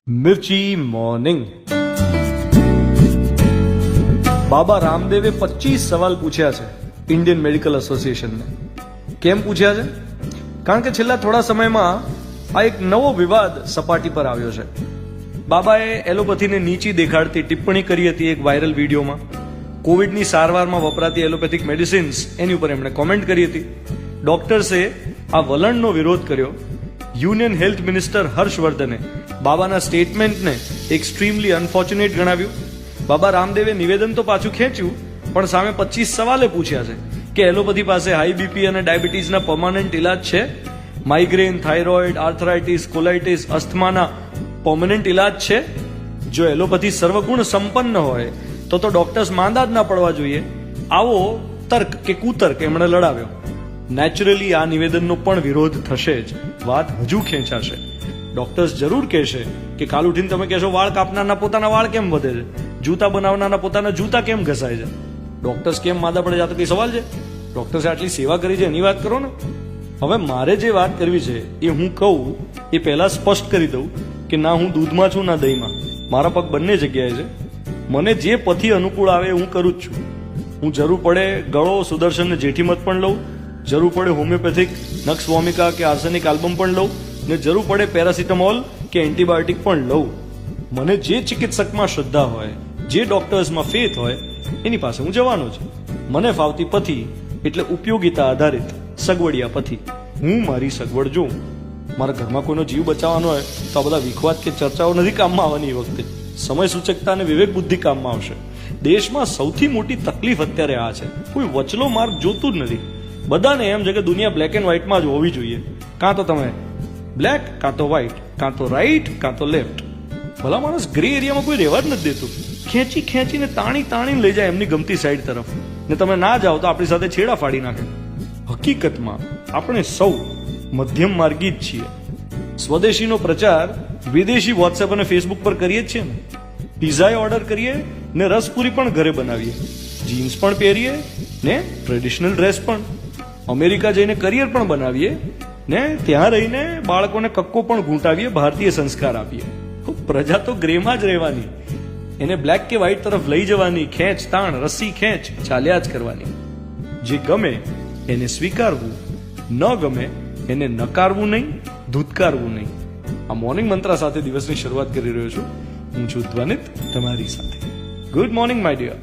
મિર્ચી morning. બાબા રામદેવે 25 સવાલ પૂછ્યા છે ઇન્ડિયન મેડિકલ એસોસિએશનને. કેમ પૂછ્યા છે? કારણ કે છેલ્લા થોડા સમયમાં આ એક નવો વિવાદ સપાટી પર આવ્યો છે. બાબાએ એલોપેથીને નીચી દેખાડતી ટિપ્પણી કરી હતી એક વાયરલ વિડીયોમાં. કોવિડની સારવારમાં વપરાતી એલોપેથિક મેડિસિન્સ એની ઉપર એમણે કોમેન્ટ કરી હતી. ડોક્ટર્સે આ વલણનો વિરોધ કર્યો. યુનિયન હેલ્થ મિનિસ્ટર હર્ષવર્ધને બાબાના સ્ટેટમેન્ટને એક્સ્ટ્રીમલી અનફોર્ચ્યુનેટ ગણાવ્યું. બાબા રામદેવે નિવેદન તો પાછું ખેંચ્યું, પણ સામે 25 સવાલે પૂછ્યા છે કે એલોપેથી પાસે હાઈ બીપી અને ડાયાબિટીસના પરમાનન્ટ ઇલાજ છે? માઇગ્રેન, થાઇરોઇડ, આર્થરાઇટિસ, કોલાઇટિસ, અસ્થમાના પરમાનન્ટ ઇલાજ છે? જો એલોપેથી સર્વગુણ સંપન્ન હોય તો ડોક્ટર્સ માંદા જ ના પડવા જોઈએ. આવો તર્ક કે કુતર્ક એમણે લડાવ્યો. નેચરલી આ નિવેદનનો પણ વિરોધ થશે જ. વાત હજુ ખેંચાશે. ડોક્ટર્સ જરૂર કહેશે કે કાલ ઉઠીને તમે કહેશો વાળ કાપનારના પોતાના વાળ કેમ વધે છે, જૂતા બનાવનારના પોતાના જૂતા કેમ ઘસાય છે, ડોક્ટર્સ કેમ માદા પડે છે, આ તો કઈ સવાલ છે? ડોક્ટર્સે આટલી સેવા કરી છે એની વાત કરો ને. હવે મારે જે વાત કરવી છે એ હું કહું એ પહેલા સ્પષ્ટ કરી દઉં કે ના હું દૂધમાં છું ના દહીંમાં. મારા પગ બંને જગ્યાએ છે. મને જે પથી અનુકૂળ આવે હું કરું જ છું. હું જરૂર પડે ગળો સુદર્શન જેઠીમત પણ લઉં, જરૂર પડે હોમિયોપેથિક નક્સ વોમિકા કે આર્સેનિક આલ્બમ પણ લઉં, ને જરૂર પડે પેરાસિટામોલ કે એન્ટીબાયોટિક પણ લઉં. મને જે ચિકિત્સકમાં શ્રદ્ધા હોય, જે ડોક્ટર્સમાં ફેથ હોય એની પાસે હું જવાનો છું. મને ફાવતી પથી એટલે ઉપયોગિતા આધારિત સગવડિયા પથી. હું મારી સગવડ જોઉં. મારા ઘરમાં કોઈનો જીવ બચાવવાનો હોય તો આ બધા વિખવાદ કે ચર્ચાઓ નથી કામમાં આવવાની. એ વખતે સમય સૂચકતા અને વિવેક બુદ્ધિ કામમાં આવશે. દેશમાં સૌથી મોટી તકલીફ અત્યારે આ છે, કોઈ વચલો માર્ગ જોતું જ નથી. બધાને એમ છે કે દુનિયા બ્લેક એન્ડ વ્હાઇટમાં જ હોવી જોઈએ. કાં તો તમે બ્લેક, કાં તો વ્હાઇટ, કાં તો રાઈટ, કાં તો લેફ્ટ. ભલા માણસ ગ્રે એરિયામાં કોઈ રહેવા જ નથી દેતું. ખેંચીને તાણીને લઈ જાય એમની ગમતી સાઈડ તરફ, ને તમે ના જાઓ તો આપણી સાથે છેડા ફાડી નાખે. હકીકતમાં આપણે સૌ મધ્યમ માર્ગી જ છીએ. સ્વદેશીનો પ્રચાર વિદેશી વોટ્સએપ અને ફેસબુક પર કરીએ જ છીએ ને. પિઝા ઓર્ડર કરીએ ને રસપુરી પણ ઘરે બનાવીએ, જીન્સ પણ પહેરીએ ને ટ્રેડિશનલ ડ્રેસ પણ. અમેરિકા જઈને કરિયર પણ બનાવીએ ને ત્યાં રહીને બાળકોને કક્કો પણ ઘૂંટાવીએ, ભારતીય સંસ્કાર આપીએ. પ્રજા તો ગ્રેમાં જ રહેવાની, એને બ્લેક કે વ્હાઇટ તરફ લઈ જવાની, ખેંચ તાણ, રસ્સી ખેંચ ચાલ્યા જ કરવાની. જે ગમે એને સ્વીકારવું, ન ગમે એને નકારવું નહીં, ધૂતકારવું નહીં. આ મોર્નિંગ મંત્ર સાથે દિવસની શરૂઆત કરી રહ્યો છું. હું છું ધ્વનિત તમારી સાથે. Good morning my dear.